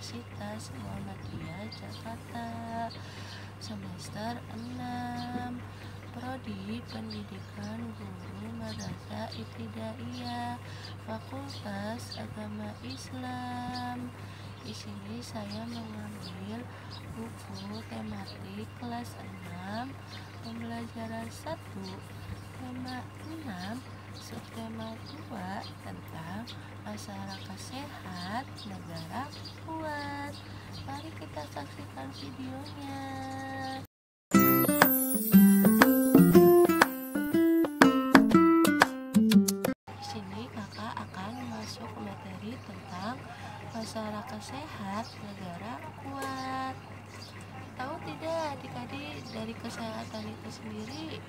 Universitas Muhammadiyah Jakarta, semester 6, Prodi Pendidikan Guru Madrasah Ibtidaiyah, Fakultas Agama Islam. Di sini saya mengambil buku tematik kelas 6, pembelajaran 1, tema 6, subtema 2 tentang masyarakat sehat, negara kuat. Mari kita saksikan videonya. Di sini kakak akan masuk materi tentang masyarakat sehat, negara kuat. Tahu tidak adik-adik dari kesehatan itu sendiri?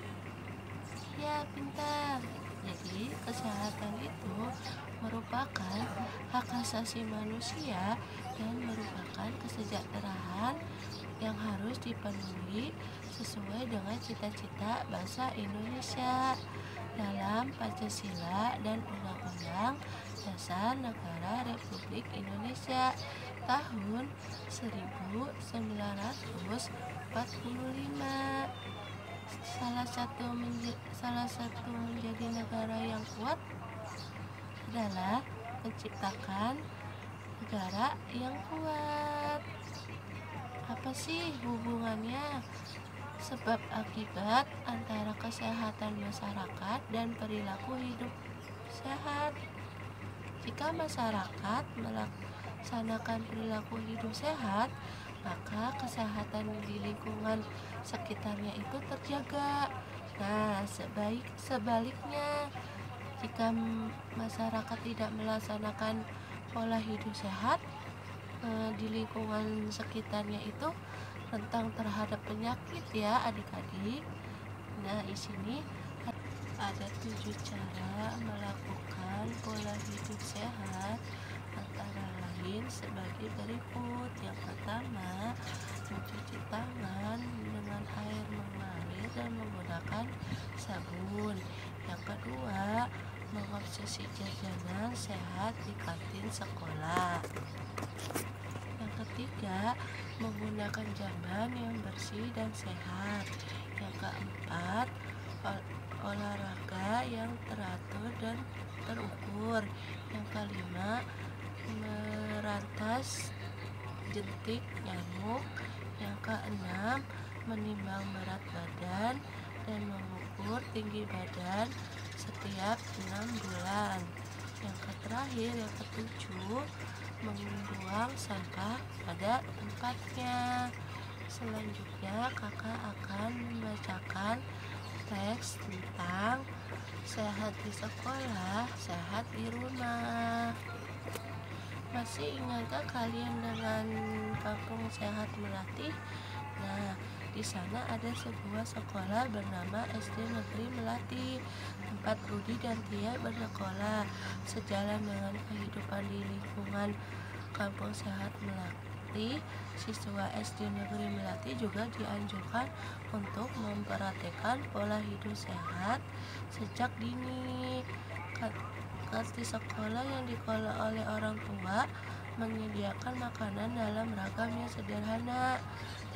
Ya, pintar. Jadi, kesehatan itu merupakan hak asasi manusia dan merupakan kesejahteraan yang harus dipenuhi sesuai dengan cita-cita bangsa Indonesia dalam Pancasila dan Undang-Undang Dasar Negara Republik Indonesia tahun 1945. Salah satu menjadi negara yang kuat adalah menciptakan negara yang kuat. Apa sih hubungannya? Sebab akibat antara kesehatan masyarakat dan perilaku hidup sehat. Jika masyarakat melaksanakan perilaku hidup sehat, maka kesehatan di lingkungan sekitarnya itu terjaga. Nah, sebaliknya, jika masyarakat tidak melaksanakan pola hidup sehat, di lingkungan sekitarnya itu rentan terhadap penyakit ya adik-adik. Nah, di sini ada 7 cara melakukan pola hidup sehat, antara lain sebagai berikut. Yang pertama, mencuci tangan dengan air mengalir dan menggunakan sabun. Yang kedua, mengonsumsi jajanan sehat di kantin sekolah. Yang ketiga, menggunakan jamban yang bersih dan sehat. Yang keempat, olahraga yang teratur dan terukur. Yang kelima, merantas jentik nyamuk. Yang keenam, menimbang berat badan dan mengukur tinggi badan setiap 6 bulan. Yang terakhir, yang ketujuh, membuang sampah pada tempatnya. Selanjutnya kakak akan membacakan teks tentang sehat di sekolah, sehat di rumah. Masih ingatkah kalian dengan Kampung Sehat Melati? Nah, di sana ada sebuah sekolah bernama SD Negeri Melati, tempat Rudi dan Tia bersekolah. Sejalan dengan kehidupan di lingkungan Kampung Sehat Melati, siswa SD Negeri Melati juga dianjurkan untuk memperhatikan pola hidup sehat sejak dini. Kartu sekolah yang dikelola oleh orang tua menyediakan makanan dalam ragam yang sederhana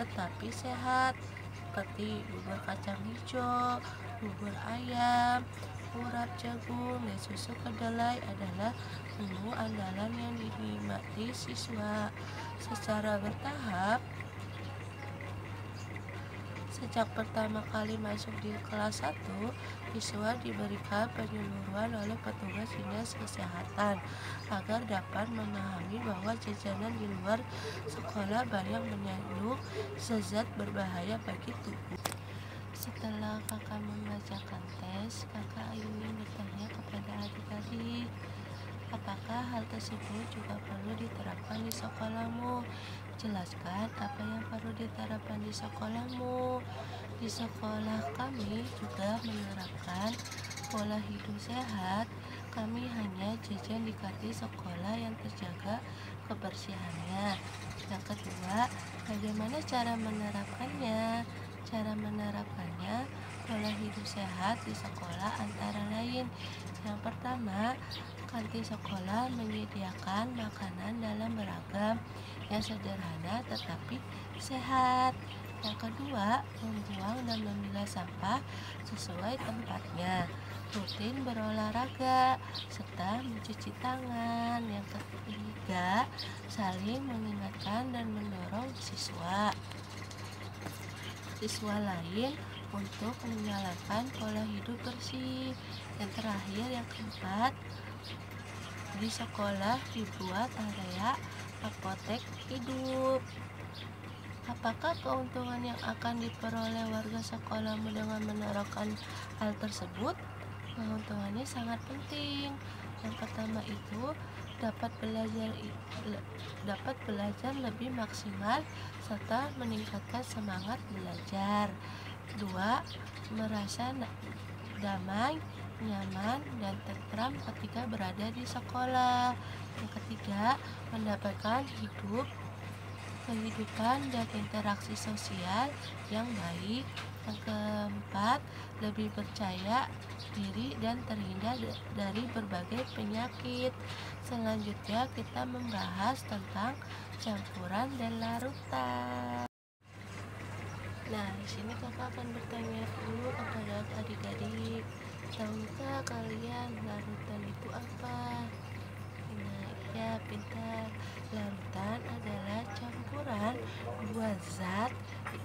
tetapi sehat, seperti bubur kacang hijau, bubur ayam, urap jagung, dan susu kedelai adalah menu andalan yang dinikmati siswa secara bertahap. Sejak pertama kali masuk di kelas 1, siswa diberikan penyuluhan oleh petugas dinas kesehatan agar dapat memahami bahwa jajanan di luar sekolah banyak mengandung zat berbahaya bagi tubuh. Setelah kakak membacakan tes, kakak ingin bertanya kepada adik-adik, apakah hal tersebut juga perlu diterapkan di sekolahmu? Jelaskan apa yang perlu diterapkan di sekolahmu. Di sekolah kami juga menerapkan pola hidup sehat. Kami hanya jajan di kantin sekolah yang terjaga kebersihannya. Yang kedua, bagaimana cara menerapkannya? Cara menerapkannya pola hidup sehat di sekolah antara lain. Yang pertama, kantin sekolah menyediakan makanan dalam beragam yang sederhana tetapi sehat. Yang kedua, membuang dan memilah sampah sesuai tempatnya, rutin berolahraga, serta mencuci tangan. Yang ketiga, saling mengingatkan dan mendorong siswa lain untuk menyalakan pola hidup bersih. Yang terakhir, yang keempat, di sekolah dibuat area apotek hidup. Apakah keuntungan yang akan diperoleh warga sekolahmu dengan menerapkan hal tersebut? Keuntungannya sangat penting. Yang pertama itu dapat belajar lebih maksimal serta meningkatkan semangat belajar. Dua, merasa damai, nyaman, dan tentram ketika berada di sekolah. Yang ketiga, mendapatkan kehidupan dan interaksi sosial yang baik. Yang keempat, lebih percaya diri dan terhindar dari berbagai penyakit. Selanjutnya kita membahas tentang campuran dan larutan. Nah, di sini kakak akan bertanya dulu kepada adik-adik, tahukah kalian larutan itu apa? Nah, ya, pintar. Larutan adalah campuran dua zat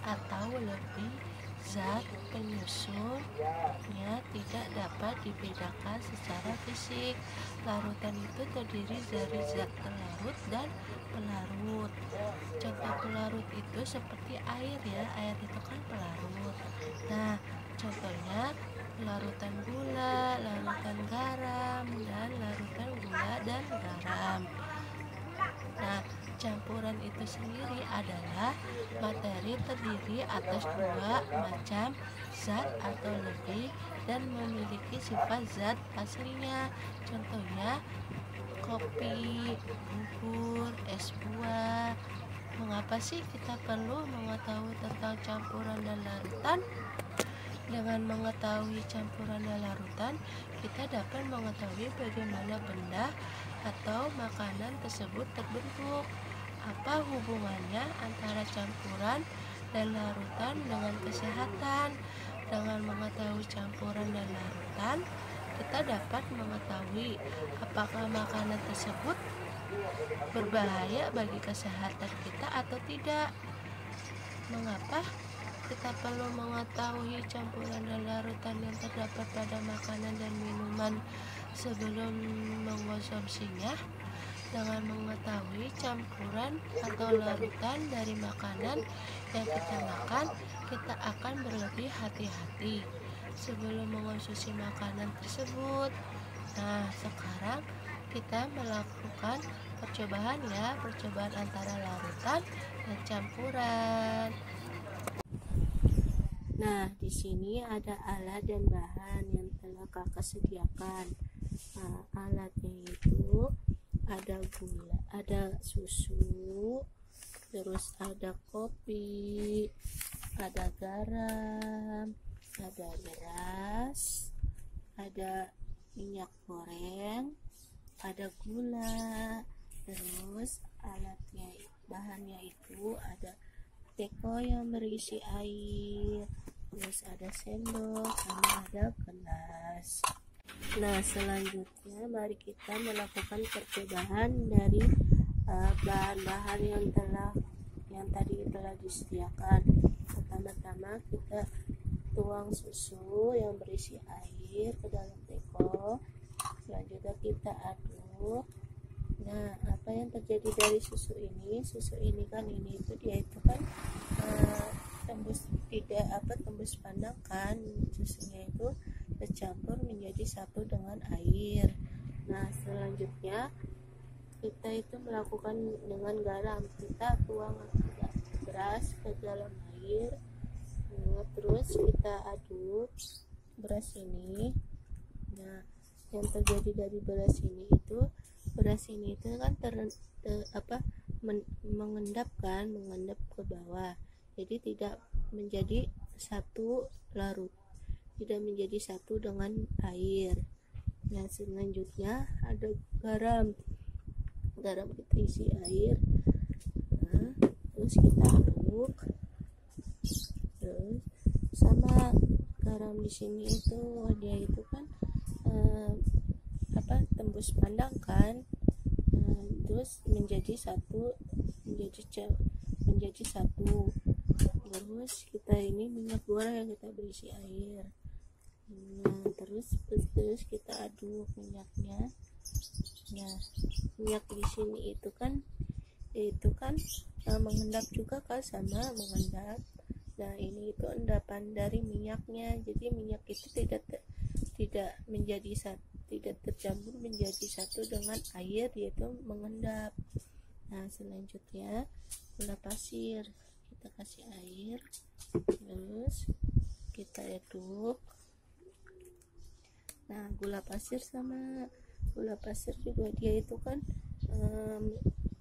atau lebih zat penyusunnya tidak dapat dibedakan secara fisik. Larutan itu terdiri dari zat pelarut dan pelarut. Contoh pelarut itu seperti air ya, air itu kan pelarut. Nah, contohnya larutan gula, larutan garam, dan larutan gula dan garam. Nah, campuran itu sendiri adalah materi terdiri atas dua macam zat atau lebih dan memiliki sifat zat aslinya. Contohnya kopi, bubur, es buah. Mengapa sih kita perlu mengetahui tentang campuran dan larutan? Dengan mengetahui campuran dan larutan, kita dapat mengetahui bagaimana benda atau makanan tersebut terbentuk. Apa hubungannya antara campuran dan larutan dengan kesehatan? Dengan mengetahui campuran dan larutan, kita dapat mengetahui apakah makanan tersebut berbahaya bagi kesehatan kita atau tidak. Mengapa kita perlu mengetahui campuran dan larutan yang terdapat pada makanan dan minuman sebelum mengkonsumsinya? Dengan mengetahui campuran atau larutan dari makanan yang kita makan, kita akan berlebih hati-hati sebelum mengonsumsi makanan tersebut. Nah, sekarang kita melakukan percobaan antara larutan dan campuran. Nah, di sini ada alat dan bahan yang telah kakak sediakan. Nah, alatnya itu ada gula, ada susu, terus ada kopi, ada garam, ada beras, ada minyak goreng, ada gula, terus bahannya itu ada teko yang berisi air, terus ada sendok, sama ada gelas. Nah, selanjutnya mari kita melakukan percobaan dari bahan-bahan yang tadi telah disediakan. Pertama-tama kita tuang susu yang berisi air ke dalam teko. Selanjutnya kita aduk. Nah, apa yang terjadi dari susu ini? Susu ini kan dia itu kan tembus pandang kan, susunya itu tercampur menjadi satu dengan air. Nah, selanjutnya kita itu melakukan dengan garam. Kita tuang beras ke dalam air. Nah, terus kita aduk beras ini. Nah, yang terjadi dari beras ini itu kan mengendap ke bawah. Jadi tidak menjadi satu larut, tidak menjadi satu dengan air. Nah, selanjutnya ada garam kita isi air. terus kita aduk. Terus sama garam di sini itu dia itu kan tembus pandang kan, terus menjadi satu. Terus kita ini minyak goreng yang kita berisi air. Terus kita aduk minyaknya. Nah, minyak di sini itu kan mengendap juga kan, sama mengendap. Nah, ini itu endapan dari minyaknya. Jadi minyak itu tidak tercampur menjadi satu dengan air, yaitu mengendap. Nah, selanjutnya gula pasir, kita kasih air, terus kita aduk. Nah, gula pasir juga dia itu kan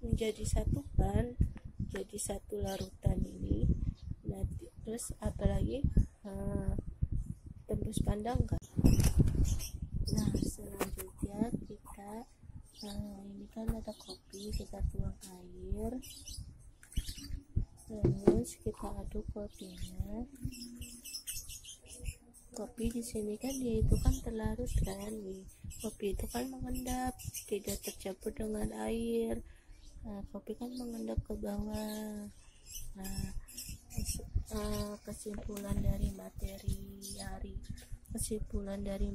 menjadi satu kan, jadi satu larutan ini. Nah, terus apalagi tembus pandang kan. Nah, selanjutnya kita ini kan ada kopi, kita tuang air, terus kita aduk kopinya. Kopi di sini kan dia itu kan terlarut kan, nih kopi itu kan mengendap, tidak tercampur dengan air. Nah, kopi kan mengendap ke bawah. Nah, kesimpulan dari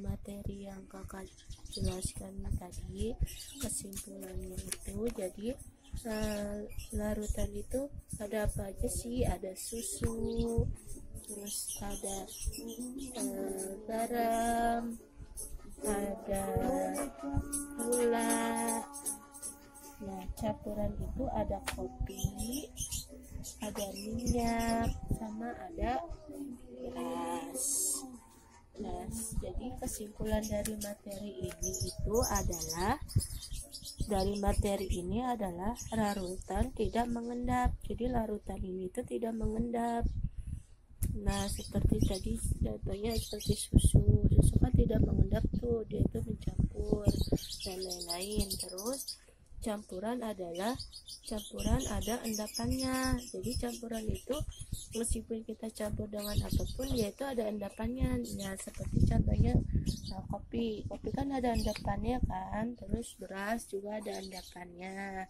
materi yang kakak jelaskan tadi, kesimpulannya itu jadi larutan itu ada apa aja sih? Ada susu, terus ada garam, ada gula. Nah, campuran itu ada kopi, ada minyak, sama ada beras. Nah, jadi kesimpulan dari materi ini adalah larutan tidak mengendap. Jadi larutan ini itu tidak mengendap. Nah, seperti tadi contohnya seperti susu kan tidak mengendap tuh, dia itu mencampur dan lain-lain. Terus campuran ada endapannya. Jadi campuran itu meskipun kita campur dengan apapun, yaitu ada endapannya. Nah, seperti contohnya kopi kan ada endapannya kan, terus beras juga ada endapannya.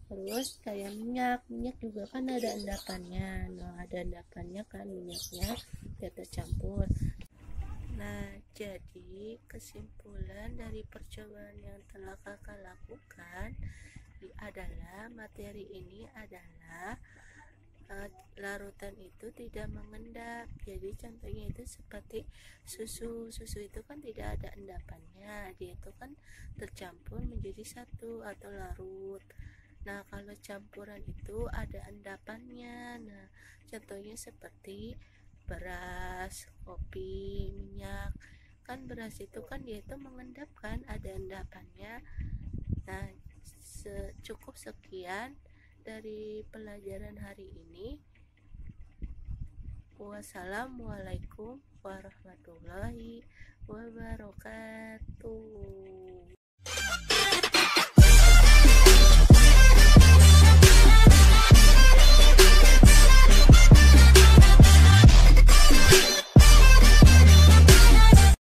Terus kayak minyak juga kan ada endapannya. Nah, ada endapannya kan minyaknya, kita campur. Nah, jadi kesimpulan dari percobaan yang telah kakak lakukan adalah materi ini adalah larutan itu tidak mengendap. Jadi contohnya itu seperti susu itu kan tidak ada endapannya, dia itu kan tercampur menjadi satu atau larut. Nah, kalau campuran itu ada endapannya. Nah, contohnya seperti beras, kopi, minyak. Kan beras itu kan dia itu mengendap kan, ada endapannya. Nah, cukup sekian dari pelajaran hari ini. Wassalamualaikum warahmatullahi wabarakatuh.